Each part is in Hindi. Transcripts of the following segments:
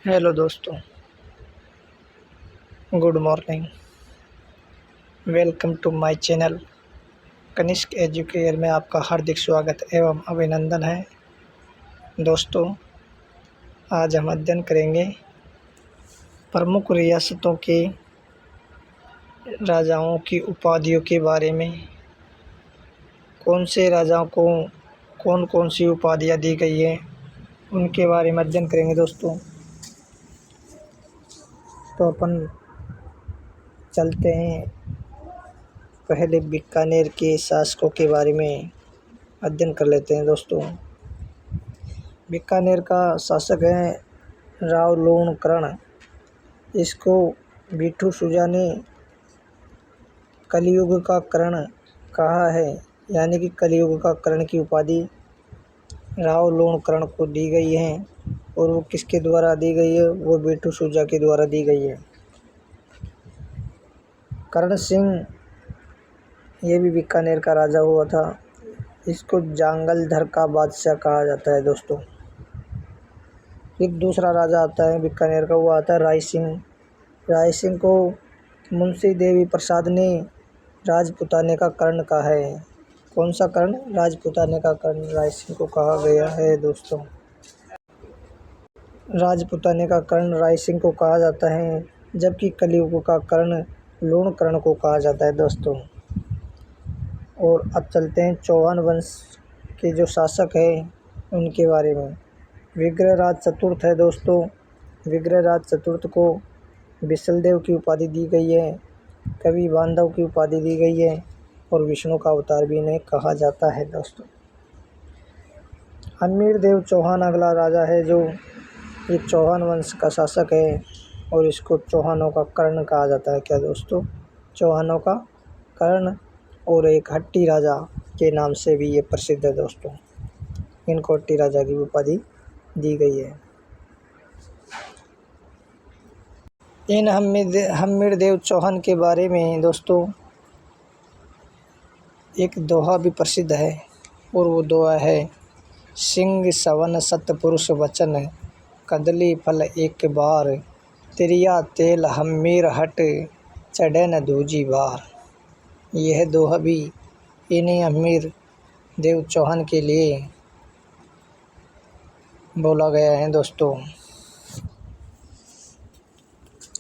हेलो दोस्तों, good morning. Welcome to my channel Kanishk Educare में आपका हार्दिक स्वागत एवं अभिनंदन है। दोस्तों, आज हम अध्ययन करेंगे प्रमुख रियासतों के राजाओं की उपाधियों के बारे में। कौन से राजाओं को कौन कौन सी उपाधियाँ दी गई हैं, उनके बारे में अध्ययन करेंगे दोस्तों। तो अपन चलते हैं, पहले बीकानेर के शासकों के बारे में अध्ययन कर लेते हैं दोस्तों। बीकानेर का शासक है रावलोणकरण। इसको बीठू सुजा ने कलयुग का कर्ण कहा है, यानी कि कलयुग का कर्ण की उपाधि रावलोणकरण को दी गई है। और वो किसके द्वारा दी गई है? वो बीठू सुजा के द्वारा दी गई है। कर्ण सिंह ये भी बीकानेर का राजा हुआ था। इसको जांगलधर का बादशाह कहा जाता है दोस्तों। फिर दूसरा राजा आता है बीकानेर का, वो आता है राय सिंह। राय सिंह को मुंशी देवी प्रसाद ने राजपुताने का कर्ण कहा है। कौन सा कर्ण? राजपुताने का कर्ण राय सिंह को कहा गया है दोस्तों। राजपुताने का कर्ण राय सिंह को कहा जाता है, जबकि कलयुग का कर्ण लोणकर्ण को कहा जाता है दोस्तों। और अब चलते हैं चौहान वंश के जो शासक है उनके बारे में। विग्रहराज चतुर्थ है दोस्तों। विग्रहराज चतुर्थ को विशलदेव की उपाधि दी गई है, कवि बांधव की उपाधि दी गई है और विष्णु का अवतार भी इन्हें कहा जाता है दोस्तों। हम्मीर देव चौहान अगला राजा है, जो ये चौहान वंश का शासक है और इसको चौहानों का कर्ण कहा जाता है। क्या दोस्तों? चौहानों का कर्ण। और एक हट्टी राजा के नाम से भी ये प्रसिद्ध है दोस्तों। इनको हट्टी राजा की उपाधि दी गई है। इन हम्मीर देव चौहान के बारे में दोस्तों एक दोहा भी प्रसिद्ध है, और वो दोहा है, सिंह सवन सतपुरुष वचन, कदली फल एक बार, तिरिया तेल हम्मीर हट, चढ़े न दूजी बार। यह दोहा भी इन्हीं हम्मीर देव चौहान के लिए बोला गया है दोस्तों।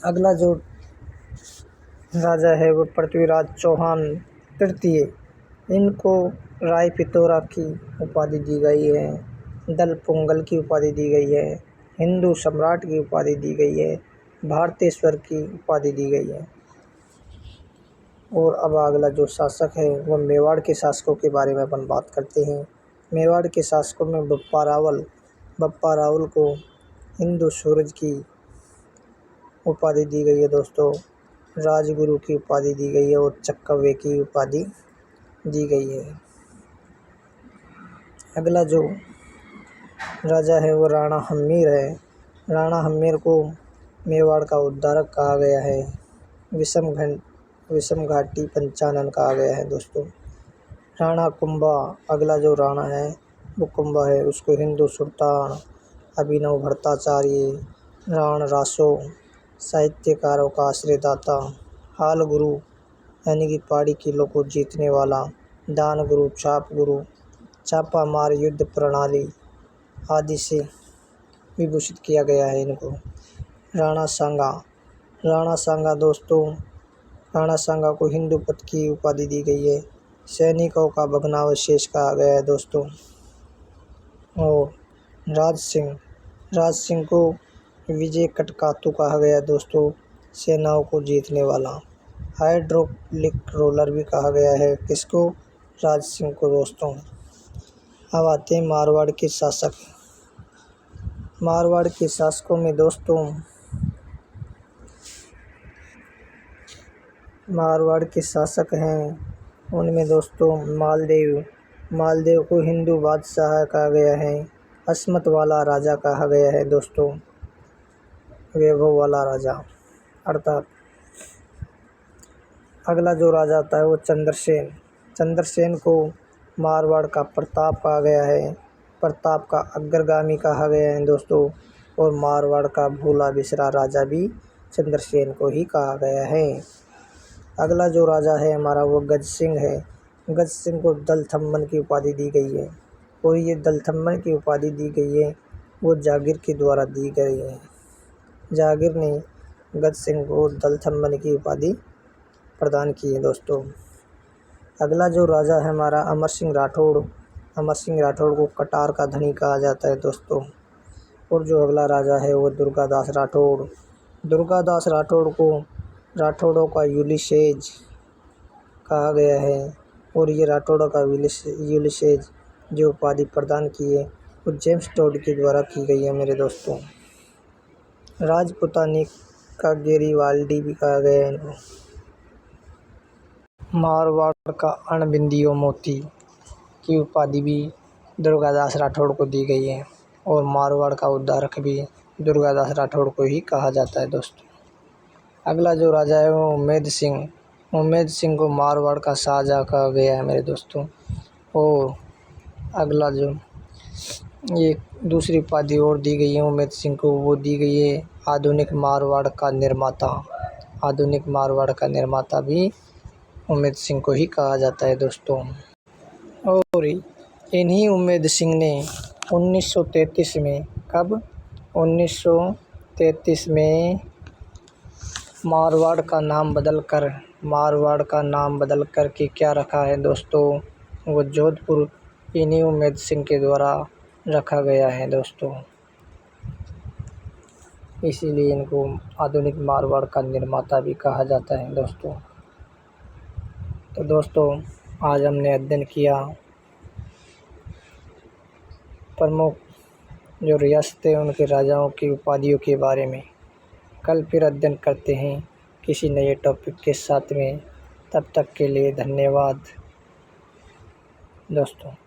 अगला जो राजा है वो पृथ्वीराज चौहान तृतीय। इनको राय पितौरा की उपाधि दी गई है, दल पोंगल की उपाधि दी गई है, हिंदू सम्राट की उपाधि दी गई है, भारतेश्वर की उपाधि दी गई है। और अब अगला जो शासक है वो मेवाड़ के शासकों के बारे में अपन बात करते हैं। मेवाड़ के शासकों में बप्पा रावल को हिंदू सूरज की उपाधि दी गई है दोस्तों। राजगुरु की उपाधि दी गई है और चक्कवे की उपाधि दी गई है। अगला जो राजा है वो राणा हम्मीर है। राणा हम्मीर को मेवाड़ का उद्धारक कहा गया है, विषम घाटी पंचानन कहा गया है दोस्तों। राणा कुंभा अगला जो राणा है वो कुंभा है। उसको हिंदू सुल्तान, अभिनव भट्टाचार्य, राण रासो, साहित्यकारों का आश्रयदाता, हाल गुरु यानी कि पहाड़ी किलों को जीतने वाला, दान गुरु, छाप गुरु, छापा मार युद्ध प्रणाली आदि से विभूषित किया गया है इनको। राणा सांगा दोस्तों, राणा सांगा को हिंदू पद की उपाधि दी गई है, सैनिकों का भग्नावशेष कहा गया है दोस्तों। और राज सिंह को विजय कटकातु कहा गया दोस्तों, सेनाओं को जीतने वाला। हाइड्रोलिक रोलर भी कहा गया है किसको? राज सिंह को दोस्तों। अब आते हैं मारवाड़ के शासक। मारवाड़ के शासकों में दोस्तों मारवाड़ के शासक हैं, उनमें दोस्तों मालदेव को हिंदू बादशाह कहा गया है, अस्मत वाला राजा कहा गया है दोस्तों, वैभव वाला राजा अर्थात। अगला जो राजा आता है वो चंद्रसेन को मारवाड़ का प्रताप कहा गया है, प्रताप का अग्रगामी कहा गया है दोस्तों। और मारवाड़ का भूला बिसरा राजा भी चंद्रसेन को ही कहा गया है। अगला जो राजा है हमारा वो गज सिंह है। गज सिंह को दलथम्मन की उपाधि दी गई है और ये दलथम्मन की उपाधि दी गई है वो जागीर के द्वारा दी गई है। जागीर ने गज सिंह को दलथम्मन की उपाधि प्रदान की है दोस्तों। अगला जो राजा है हमारा अमर सिंह राठौड़। अमर सिंह राठौड़ को कटार का धनी कहा जाता है दोस्तों। और जो अगला राजा है वो दुर्गादास राठौड़। दुर्गादास राठौड़ को राठौड़ों का यूलिसेज कहा गया है और ये राठौड़ों का यूलिसेज जो उपाधि प्रदान की है वो जेम्स टोड के द्वारा की गई है मेरे दोस्तों। राजपुतानी का गेरिवाल्डी भी कहा गया है इनको। मारवाड़ का अणबिंदियो मोती की उपाधि भी दुर्गादास राठौड़ को दी गई है और मारवाड़ का उद्धारक भी दुर्गादास राठौड़ को ही कहा जाता है दोस्तों। अगला जो राजा है वो उम्मेद सिंह। उम्मेद सिंह को मारवाड़ का शाहजहाँ कहा गया है मेरे दोस्तों। और अगला जो ये दूसरी उपाधि और दी गई है उम्मेद सिंह को, वो दी गई है आधुनिक मारवाड़ का निर्माता। आधुनिक मारवाड़ का निर्माता भी उम्मेद सिंह को ही कहा जाता है दोस्तों। और इन्हीं उम्मेद सिंह ने 1933 में कब 1933 में मारवाड़ का नाम बदल कर के क्या रखा है दोस्तों, वो जोधपुर इन्हीं उम्मेद सिंह के द्वारा रखा गया है दोस्तों। इसीलिए इनको आधुनिक मारवाड़ का निर्माता भी कहा जाता है दोस्तों। तो दोस्तों आज हमने अध्ययन किया प्रमुख जो रियासतें उनके राजाओं की उपाधियों के बारे में। कल फिर अध्ययन करते हैं किसी नए टॉपिक के साथ में। तब तक के लिए धन्यवाद दोस्तों।